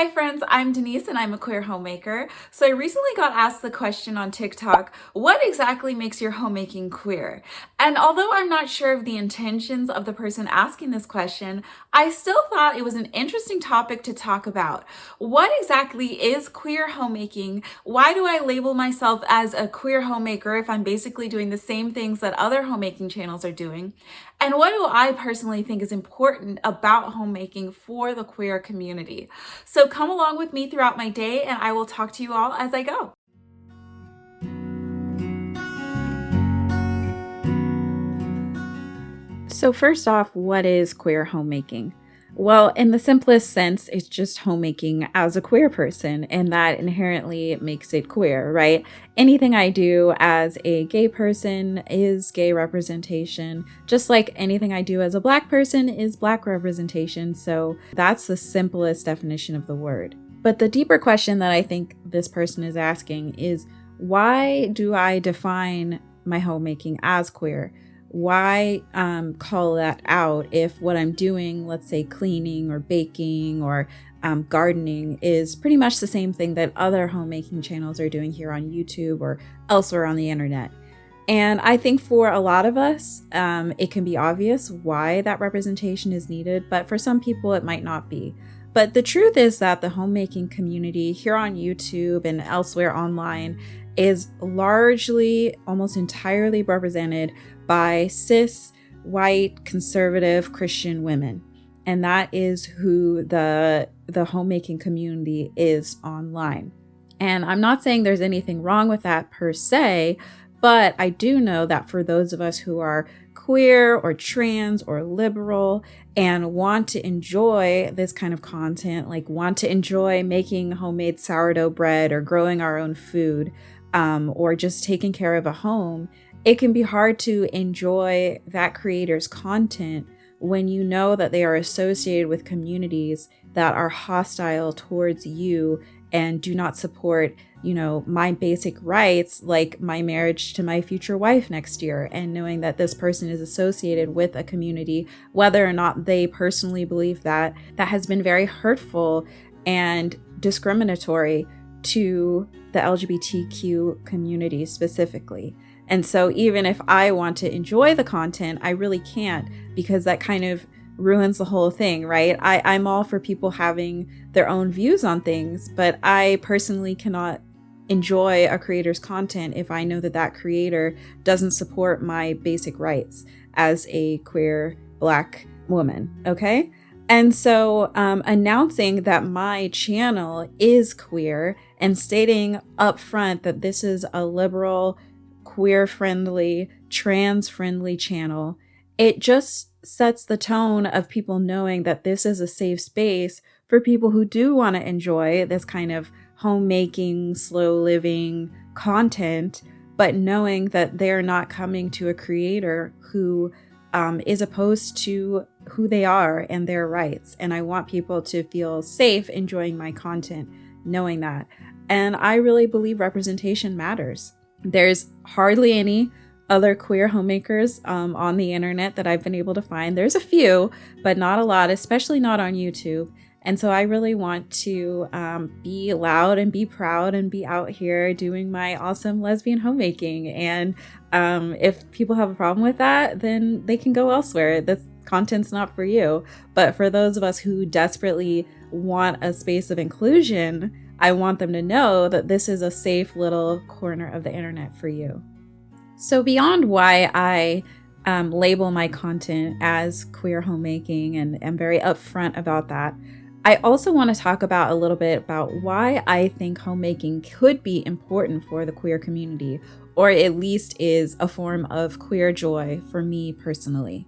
Hi friends, I'm Denise and I'm a queer homemaker. So I recently got asked the question on TikTok, what exactly makes your homemaking queer? And although I'm not sure of the intentions of the person asking this question, I still thought it was an interesting topic to talk about. What exactly is queer homemaking? Why do I label myself as a queer homemaker if I'm basically doing the same things that other homemaking channels are doing? And what do I personally think is important about homemaking for the queer community? So come along with me throughout my day and I will talk to you all as I go. So first off, what is queer homemaking? Well, in the simplest sense, it's just homemaking as a queer person, and that inherently makes it queer, right? Anything I do as a gay person is gay representation, just like anything I do as a Black person is Black representation. So that's the simplest definition of the word. But the deeper question that I think this person is asking is, why do I define my homemaking as queer? Why call that out if what I'm doing, let's say cleaning or baking or gardening, is pretty much the same thing that other homemaking channels are doing here on YouTube or elsewhere on the internet? And I think for a lot of us, it can be obvious why that representation is needed, but for some people it might not be. But the truth is that the homemaking community here on YouTube and elsewhere online is largely, almost entirely represented by cis, white, conservative Christian women. And that is who the homemaking community is online. And I'm not saying there's anything wrong with that per se, but I do know that for those of us who are queer or trans or liberal and want to enjoy this kind of content, like want to enjoy making homemade sourdough bread or growing our own food, or just taking care of a home, it can be hard to enjoy that creator's content when you know that they are associated with communities that are hostile towards you and do not support, my basic rights, like my marriage to my future wife next year, and knowing that this person is associated with a community, whether or not they personally believe that has been very hurtful and discriminatory to the LGBTQ community specifically. And so even if I want to enjoy the content, I really can't, because that kind of ruins the whole thing, right? I'm all for people having their own views on things, but I personally cannot enjoy a creator's content if I know that that creator doesn't support my basic rights as a queer Black woman, okay? And so announcing that my channel is queer and stating up front that this is a liberal, queer-friendly, trans-friendly channel, it just sets the tone of people knowing that this is a safe space for people who do want to enjoy this kind of homemaking, slow living content, but knowing that they're not coming to a creator who is opposed to who they are and their rights. And I want people to feel safe enjoying my content, knowing that. And I really believe representation matters. There's hardly any other queer homemakers on the internet that I've been able to find. There's a few, but not a lot, especially not on YouTube. And so I really want to be loud and be proud and be out here doing my awesome lesbian homemaking. And if people have a problem with that, then they can go elsewhere. This content's not for you. But for those of us who desperately want a space of inclusion, I want them to know that this is a safe little corner of the internet for you. So beyond why I label my content as queer homemaking and am very upfront about that, I also want to talk about a little bit about why I think homemaking could be important for the queer community, or at least is a form of queer joy for me personally.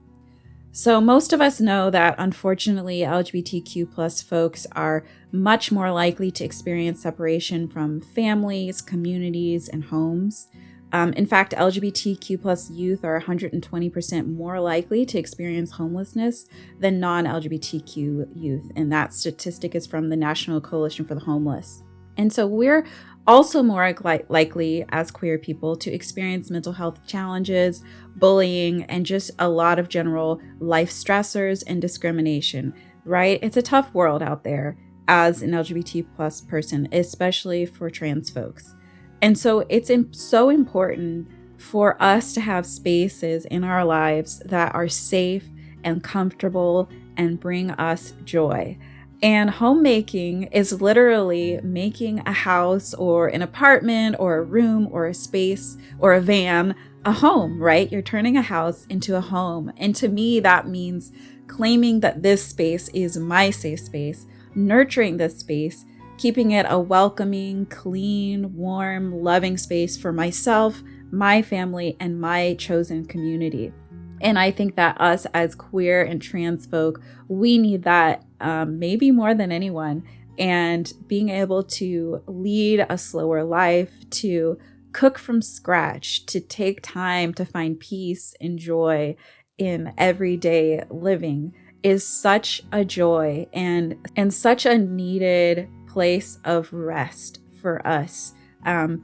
So most of us know that unfortunately LGBTQ plus folks are much more likely to experience separation from families, communities, and homes. In fact, LGBTQ plus youth are 120% more likely to experience homelessness than non-LGBTQ youth. And that statistic is from the National Coalition for the Homeless. And so we're also more likely as queer people to experience mental health challenges, bullying, and just a lot of general life stressors and discrimination, right? It's a tough world out there. as an LGBT plus person, especially for trans folks. And so so important for us to have spaces in our lives that are safe and comfortable and bring us joy. And homemaking is literally making a house or an apartment or a room or a space or a van a home, right? You're turning a house into a home. And to me, that means claiming that this space is my safe space, nurturing this space, keeping it a welcoming, clean, warm, loving space for myself, my family, and my chosen community. And I think that us as queer and trans folk, we need that maybe more than anyone. And being able to lead a slower life, to cook from scratch, to take time to find peace and joy in everyday living is such a joy and such a needed place of rest for us,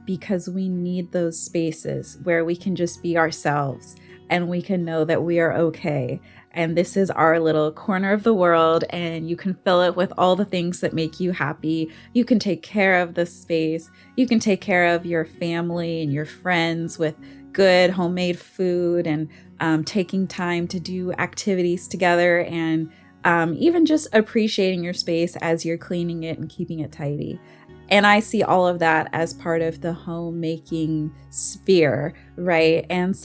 because we need those spaces where we can just be ourselves and we can know that we are okay. And this is our little corner of the world, and you can fill it with all the things that make you happy. You can take care of the space. You can take care of your family and your friends with good homemade food, and taking time to do activities together, and even just appreciating your space as you're cleaning it and keeping it tidy. And I see all of that as part of the homemaking sphere, right? And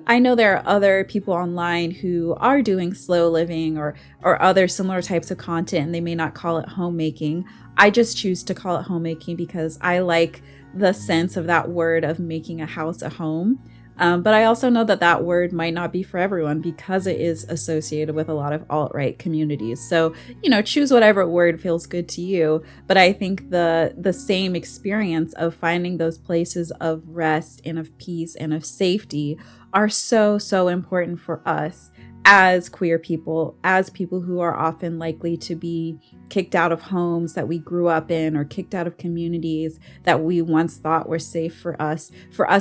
I know there are other people online who are doing slow living or other similar types of content, and they may not call it homemaking. I just choose to call it homemaking because I like the sense of that word of making a house a home. But I also know that word might not be for everyone because it is associated with a lot of alt-right communities. So, choose whatever word feels good to you. But I think the same experience of finding those places of rest and of peace and of safety are so, so important for us as queer people, as people who are often likely to be kicked out of homes that we grew up in, or kicked out of communities that we once thought were safe for us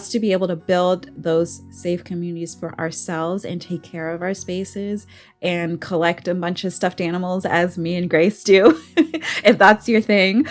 to be able to build those safe communities for ourselves and take care of our spaces and collect a bunch of stuffed animals, as me and Grace do, if that's your thing,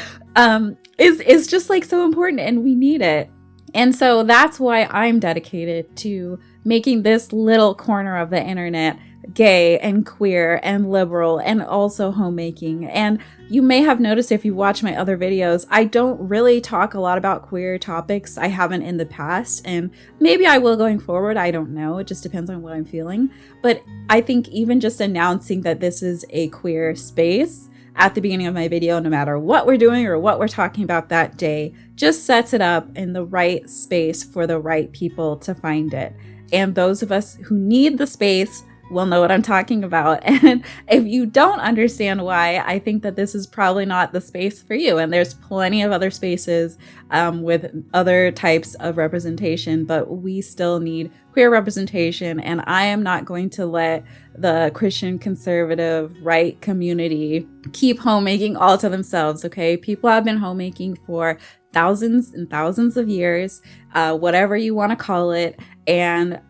is just like so important, and we need it. And so that's why I'm dedicated to making this little corner of the internet gay and queer and liberal and also homemaking. And you may have noticed if you watch my other videos, I don't really talk a lot about queer topics. I haven't in the past, and maybe I will going forward. I don't know. It just depends on what I'm feeling. But I think even just announcing that this is a queer space at the beginning of my video, no matter what we're doing or what we're talking about that day, just sets it up in the right space for the right people to find it. And those of us who need the space will know what I'm talking about. And if you don't understand why, I think that this is probably not the space for you. And there's plenty of other spaces with other types of representation, but we still need queer representation. And I am not going to let the Christian conservative right community keep homemaking all to themselves, okay? People have been homemaking for thousands and thousands of years, whatever you want to call it. And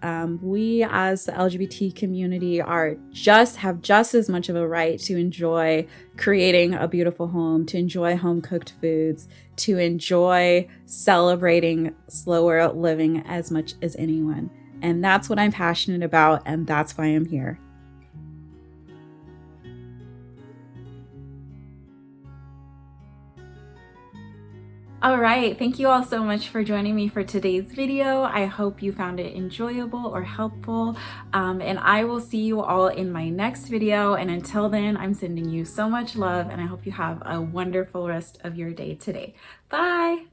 we as the LGBT community have just as much of a right to enjoy creating a beautiful home, to enjoy home cooked foods, to enjoy celebrating slower living as much as anyone. And that's what I'm passionate about, and that's why I'm here. All right, thank you all so much for joining me for today's video. I hope you found it enjoyable or helpful, and I will see you all in my next video. And until then, I'm sending you so much love, and I hope you have a wonderful rest of your day today. Bye!